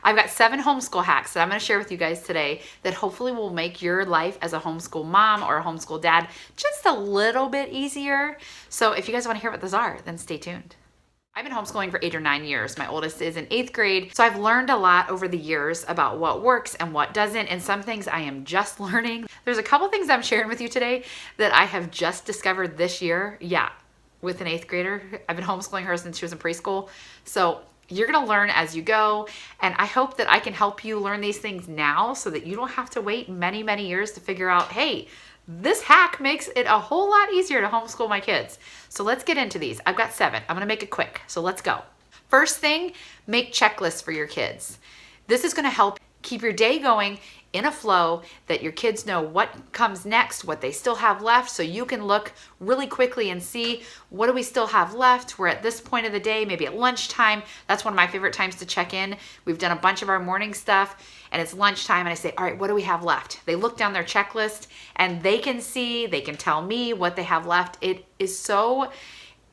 I've got 7 homeschool hacks that I'm going to share with you guys today that hopefully will make your life as a homeschool mom or a homeschool dad just a little bit easier. So if you guys want to hear what those are, then stay tuned. I've been homeschooling for 8 or 9 years. My oldest is in 8th grade. So I've learned a lot over the years about what works and what doesn't. And some things I am just learning. There's a couple things I'm sharing with you today that I have just discovered this year. Yeah, with an 8th grader. I've been homeschooling her since she was in preschool. So you're going to learn as you go. And I hope that I can help you learn these things now so that you don't have to wait many, many years to figure out, hey, this hack makes it a whole lot easier to homeschool my kids. So let's get into these. I've got 7. I'm going to make it quick. So let's go. First thing, make checklists for your kids. This is going to help keep your day going in a flow that your kids know what comes next, what they still have left, so you can look really quickly and see what do we still have left. We're at this point of the day, maybe at lunchtime. That's one of my favorite times to check in. We've done a bunch of our morning stuff and it's lunchtime and I say, all right, what do we have left? They look down their checklist and they can see, they can tell me what they have left. It is so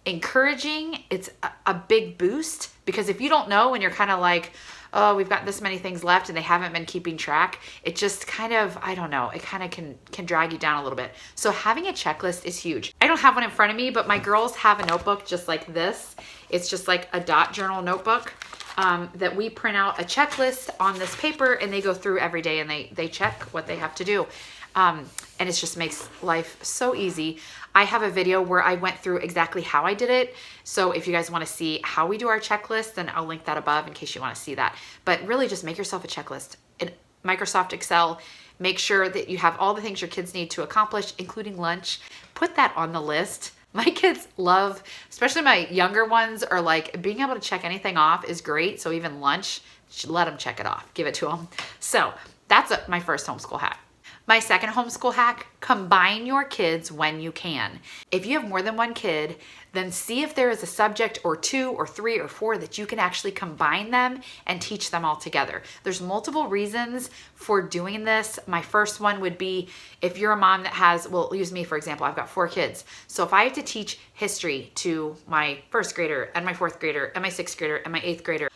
encouraging. It's a big boost because if you don't know and you're kind of like, oh, we've got this many things left and they haven't been keeping track, it just kind of, I don't know, it kind of can drag you down a little bit. So having a checklist is huge. I don't have one in front of me, but my girls have a notebook just like this. It's just like a dot journal notebook that we print out a checklist on this paper and they go through every day and they check what they have to do. And it just makes life so easy. I have a video where I went through exactly how I did it. So if you guys want to see how we do our checklist, then I'll link that above in case you want to see that. But really just make yourself a checklist. In Microsoft Excel, make sure that you have all the things your kids need to accomplish, including lunch. Put that on the list. My kids love, especially my younger ones, are like, being able to check anything off is great. So even lunch, let them check it off. Give it to them. So that's my first homeschool hack. My second homeschool hack, combine your kids when you can. If you have more than one kid, then see if there is a subject or 2 or 3 or 4 that you can actually combine them and teach them all together. There's multiple reasons for doing this. My first one would be if you're a mom that has, well, use me for example, I've got 4 kids. So if I have to teach history to my 1st grader and my 4th grader and my 6th grader and my 8th grader,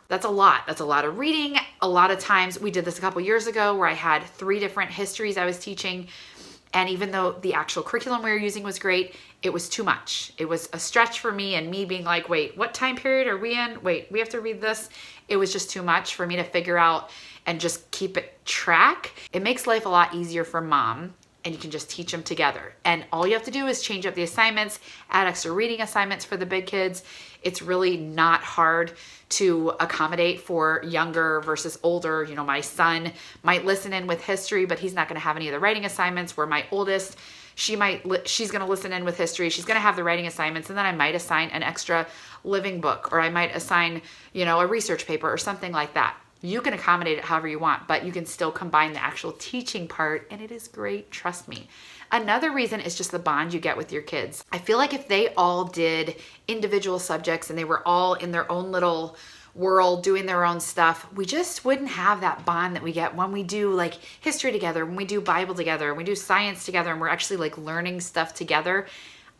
that's a lot. That's a lot of reading. A lot of times, we did this a couple years ago where I had 3 different histories I was teaching. And even though the actual curriculum we were using was great, it was too much. It was a stretch for me and me being like, wait, what time period are we in? Wait, we have to read this. It was just too much for me to figure out and just keep it track. It makes life a lot easier for mom and you can just teach them together. And all you have to do is change up the assignments, add extra reading assignments for the big kids. It's really not hard to accommodate for younger versus older. You know, my son might listen in with history, but he's not going to have any of the writing assignments, where my oldest, she's going to listen in with history. She's going to have the writing assignments. And then I might assign an extra living book, or I might assign, a research paper or something like that. You can accommodate it however you want, but you can still combine the actual teaching part, and it is great, trust me. Another reason is just the bond you get with your kids. I feel like if they all did individual subjects and they were all in their own little world doing their own stuff, we just wouldn't have that bond that we get when we do like history together, when we do Bible together, when we do science together, and we're actually like learning stuff together.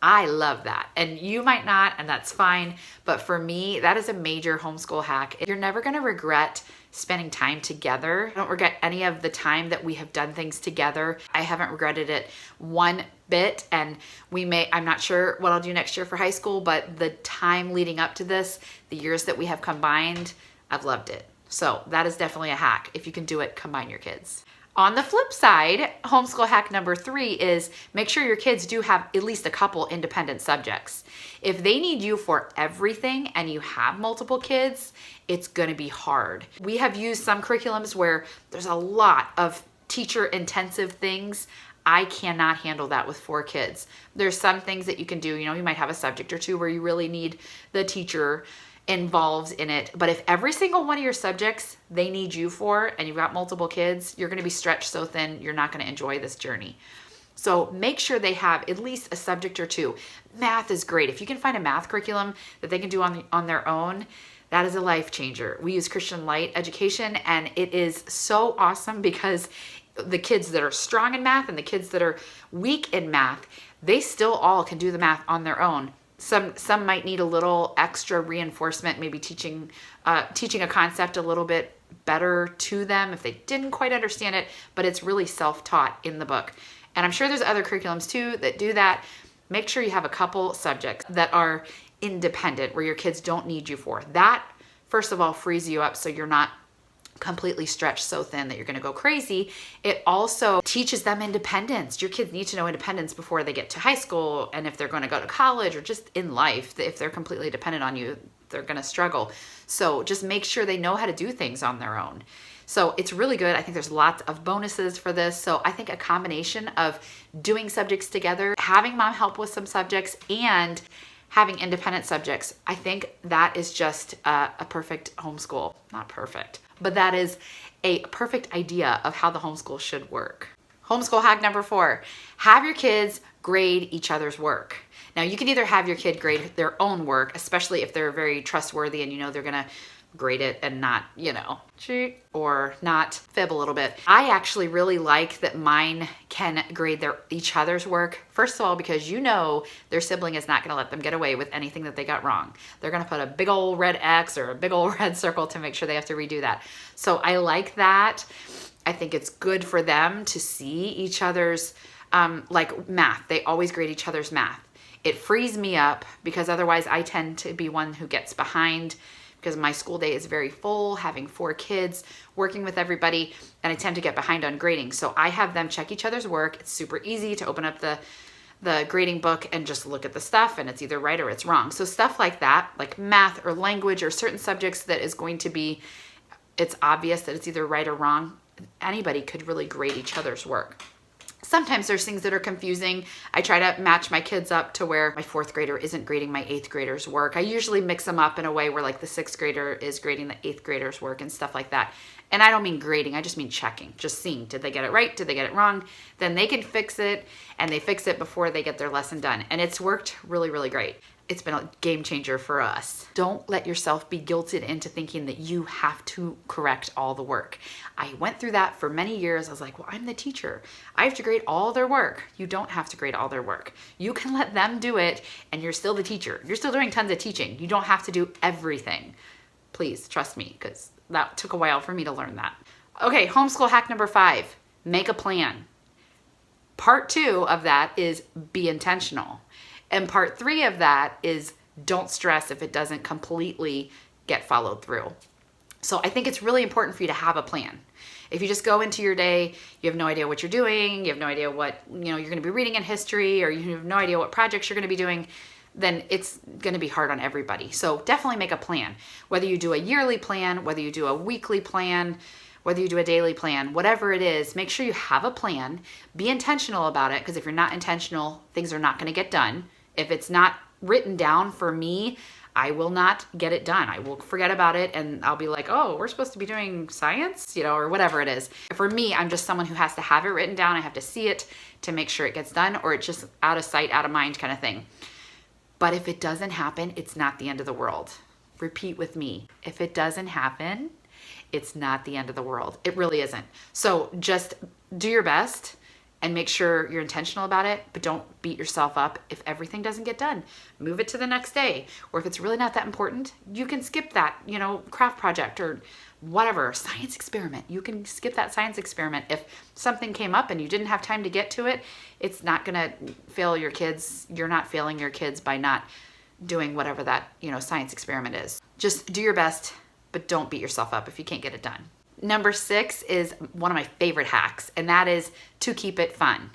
I love that. And you might not, and that's fine. But for me, that is a major homeschool hack. You're never going to regret spending time together. I don't regret any of the time that we have done things together. I haven't regretted it one bit. And I'm not sure what I'll do next year for high school, but the time leading up to this, the years that we have combined, I've loved it. So that is definitely a hack. If you can do it, combine your kids. On the flip side, homeschool hack number 3 is make sure your kids do have at least a couple independent subjects. If they need you for everything and you have multiple kids, it's going to be hard. We have used some curriculums where there's a lot of teacher intensive things. I cannot handle that with 4 kids. There's some things that you can do. You might have a subject or 2 where you really need the teacher involved in it. But if every single one of your subjects they need you for, and you've got multiple kids, you're going to be stretched so thin, you're not going to enjoy this journey. So make sure they have at least a subject or 2. Math is great. If you can find a math curriculum that they can do on their own, that is a life changer. We use Christian Light Education, and it is so awesome because the kids that are strong in math and the kids that are weak in math, they still all can do the math on their own. Some might need a little extra reinforcement, maybe teaching a concept a little bit better to them if they didn't quite understand it, but it's really self-taught in the book. And I'm sure there's other curriculums too that do that. Make sure you have a couple subjects that are independent, where your kids don't need you for. That, first of all, frees you up so you're not completely stretched so thin that you're going to go crazy. It also teaches them independence. Your kids need to know independence before they get to high school, and if they're going to go to college or just in life, if they're completely dependent on you, they're going to struggle. So just make sure they know how to do things on their own. So it's really good. I think there's lots of bonuses for this. So I think a combination of doing subjects together, having mom help with some subjects, and having independent subjects, I think that is just a perfect homeschool. Not perfect, but that is a perfect idea of how the homeschool should work. Homeschool hack number 4, have your kids grade each other's work. Now you can either have your kid grade their own work, especially if they're very trustworthy and you know they're gonna grade it and not, cheat or not fib a little bit. I actually really like that mine can grade each other's work. First of all, because their sibling is not gonna let them get away with anything that they got wrong. They're gonna put a big old red X or a big old red circle to make sure they have to redo that. So I like that. I think it's good for them to see each other's, like math. They always grade each other's math. It frees me up because otherwise I tend to be one who gets behind, because my school day is very full, having 4 kids, working with everybody, and I tend to get behind on grading. So I have them check each other's work. It's super easy to open up the grading book and just look at the stuff, and it's either right or it's wrong. So stuff like that, like math or language or certain subjects that is going to be, it's obvious that it's either right or wrong, anybody could really grade each other's work. Sometimes there's things that are confusing. I try to match my kids up to where my 4th grader isn't grading my 8th grader's work. I usually mix them up in a way where like the 6th grader is grading the 8th grader's work and stuff like that. And I don't mean grading, I just mean checking, just seeing, did they get it right? Did they get it wrong? Then they can fix it, and they fix it before they get their lesson done. And it's worked really, really great. It's been a game changer for us. Don't let yourself be guilted into thinking that you have to correct all the work. I went through that for many years. I was like, well, I'm the teacher. I have to grade all their work. You don't have to grade all their work. You can let them do it, and you're still the teacher. You're still doing tons of teaching. You don't have to do everything. Please trust me, because that took a while for me to learn that. Okay, homeschool hack number 5, make a plan. Part 2 of that is be intentional. And part 3 of that is don't stress if it doesn't completely get followed through. So I think it's really important for you to have a plan. If you just go into your day, you have no idea what you're doing, you have no idea what you're going to be reading in history, or you have no idea what projects you're going to be doing, then it's going to be hard on everybody. So definitely make a plan. Whether you do a yearly plan, whether you do a weekly plan, whether you do a daily plan, whatever it is, make sure you have a plan. Be intentional about it, because if you're not intentional, things are not going to get done. If it's not written down for me, I will not get it done. I will forget about it, and I'll be like, oh, we're supposed to be doing science, or whatever it is. For me, I'm just someone who has to have it written down. I have to see it to make sure it gets done, or it's just out of sight, out of mind kind of thing. But if it doesn't happen, it's not the end of the world. Repeat with me. If it doesn't happen, it's not the end of the world. It really isn't. So just do your best and make sure you're intentional about it, but don't beat yourself up if everything doesn't get done. Move it to the next day. Or if it's really not that important, you can skip that, craft project or whatever, science experiment. You can skip that science experiment. If something came up and you didn't have time to get to it, it's not gonna fail your kids. You're not failing your kids by not doing whatever that, science experiment is. Just do your best, but don't beat yourself up if you can't get it done. Number 6 is one of my favorite hacks, and that is to keep it fun.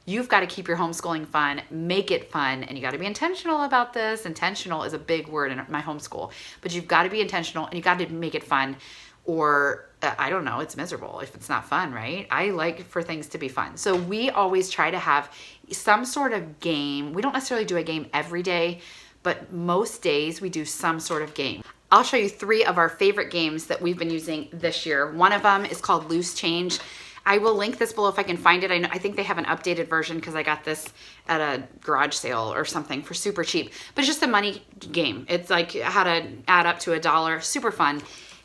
You've got to keep your homeschooling fun, make it fun, and you got to be intentional about this. Intentional is a big word in my homeschool, but you've got to be intentional and you got to make it fun, or I don't know, it's miserable if it's not fun, right? I like for things to be fun. So we always try to have some sort of game. We don't necessarily do a game every day, but most days we do some sort of game. I'll show you 3 of our favorite games that we've been using this year. One of them is called Loose Change. I will link this below if I can find it. I think they have an updated version because I got this at a garage sale or something for super cheap. But it's just a money game. It's like how to add up to $1. Super fun.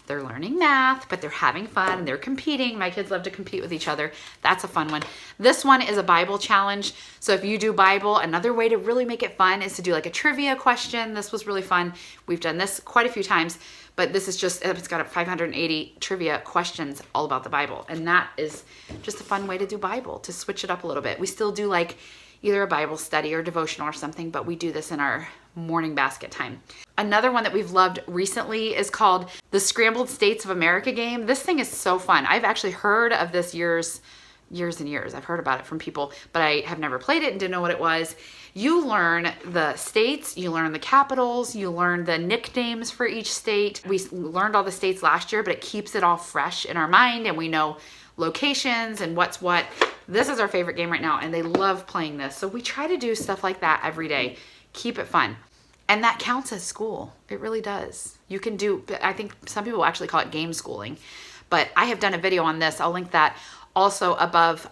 They're learning math, but they're having fun and they're competing. My kids love to compete with each other. That's a fun one. This one is a Bible challenge. So if you do Bible, another way to really make it fun is to do like a trivia question. This was really fun. We've done this quite a few times, but this is just, it's got 580 trivia questions all about the Bible. And that is just a fun way to do Bible, to switch it up a little bit. We still do like either a Bible study or devotional or something, but we do this in our morning basket time. Another one that we've loved recently is called the Scrambled States of America game. This thing is so fun. I've actually heard of this years and years. I've heard about it from people, but I have never played it and didn't know what it was. You learn the states, you learn the capitals, you learn the nicknames for each state. We learned all the states last year, but it keeps it all fresh in our mind and we know locations and what's what. This is our favorite game right now and they love playing this. So we try to do stuff like that every day. Keep it fun. And that counts as school. It really does. You can do, I think some people actually call it game schooling, but I have done a video on this. I'll link that also above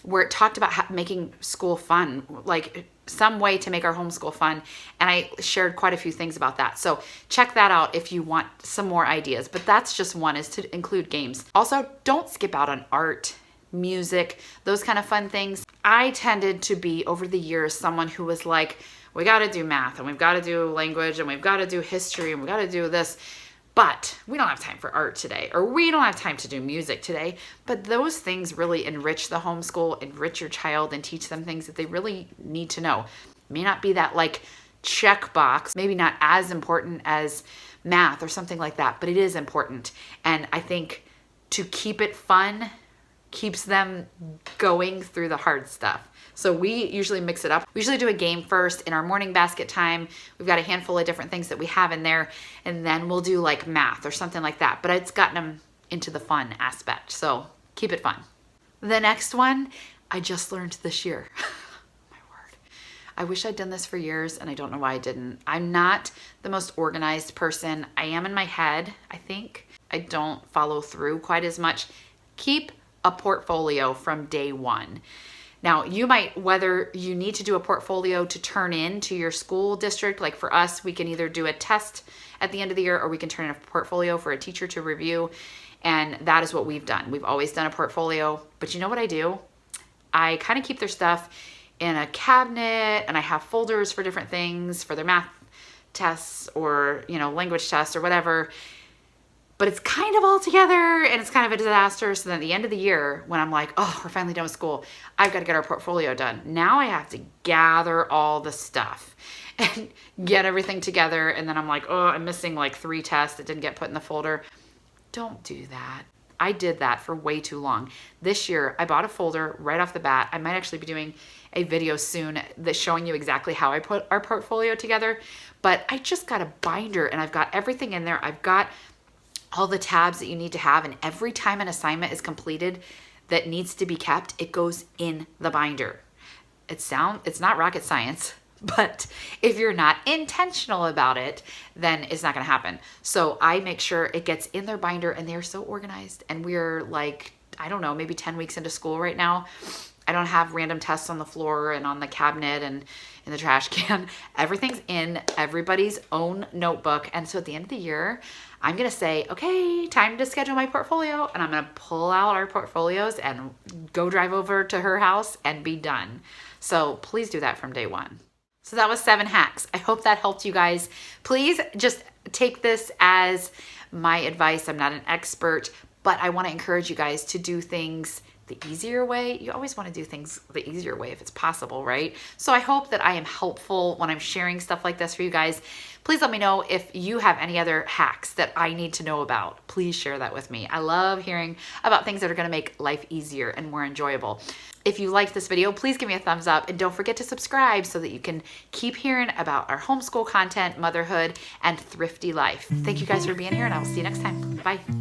where it talked about making school fun, like some way to make our homeschool fun. And I shared quite a few things about that. So check that out if you want some more ideas, but that's just one, is to include games. Also, don't skip out on art, music, those kind of fun things. I tended to be, over the years, someone who was like, we got to do math and we've got to do language and we've got to do history and we've got to do this, but we don't have time for art today, or we don't have time to do music today. But those things really enrich the homeschool, enrich your child, and teach them things that they really need to know. It may not be that like checkbox, maybe not as important as math or something like that, but it is important. And I think to keep it fun keeps them going through the hard stuff. So we usually mix it up. We usually do a game first in our morning basket time. We've got a handful of different things that we have in there, and then we'll do like math or something like that. But it's gotten them into the fun aspect. So keep it fun. The next one, I just learned this year. My word. I wish I'd done this for years and I don't know why I didn't. I'm not the most organized person. I am in my head, I think. I don't follow through quite as much. Keep a portfolio from day one. Now, you might, whether you need to do a portfolio to turn in to your school district, like for us, we can either do a test at the end of the year or we can turn in a portfolio for a teacher to review. And that is what we've done. We've always done a portfolio, but you know what I do? I kind of keep their stuff in a cabinet and I have folders for different things for their math tests or, language tests or whatever. But it's kind of all together and it's kind of a disaster. So then at the end of the year, when I'm like, oh, we're finally done with school, I've got to get our portfolio done. Now I have to gather all the stuff and get everything together. And then I'm like, oh, I'm missing like 3 tests that didn't get put in the folder. Don't do that. I did that for way too long. This year, I bought a folder right off the bat. I might actually be doing a video soon that's showing you exactly how I put our portfolio together. But I just got a binder and I've got everything in there. I've got all the tabs that you need to have, and every time an assignment is completed that needs to be kept, it goes in the binder. It's not rocket science, but if you're not intentional about it, then it's not gonna happen. So I make sure it gets in their binder and they're so organized. And we're like, I don't know, maybe 10 weeks into school right now. I don't have random tests on the floor and on the cabinet and in the trash can. Everything's in everybody's own notebook. And so at the end of the year, I'm going to say, okay, time to schedule my portfolio. And I'm going to pull out our portfolios and go drive over to her house and be done. So please do that from day one. So that was 7 hacks. I hope that helped you guys. Please just take this as my advice. I'm not an expert, but I want to encourage you guys to do things the easier way. You always want to do things the easier way if it's possible, right? So I hope that I am helpful when I'm sharing stuff like this for you guys. Please let me know if you have any other hacks that I need to know about. Please share that with me. I love hearing about things that are going to make life easier and more enjoyable. If you liked this video, please give me a thumbs up and don't forget to subscribe so that you can keep hearing about our homeschool content, motherhood, and thrifty life. Thank you guys for being here and I will see you next time. Bye.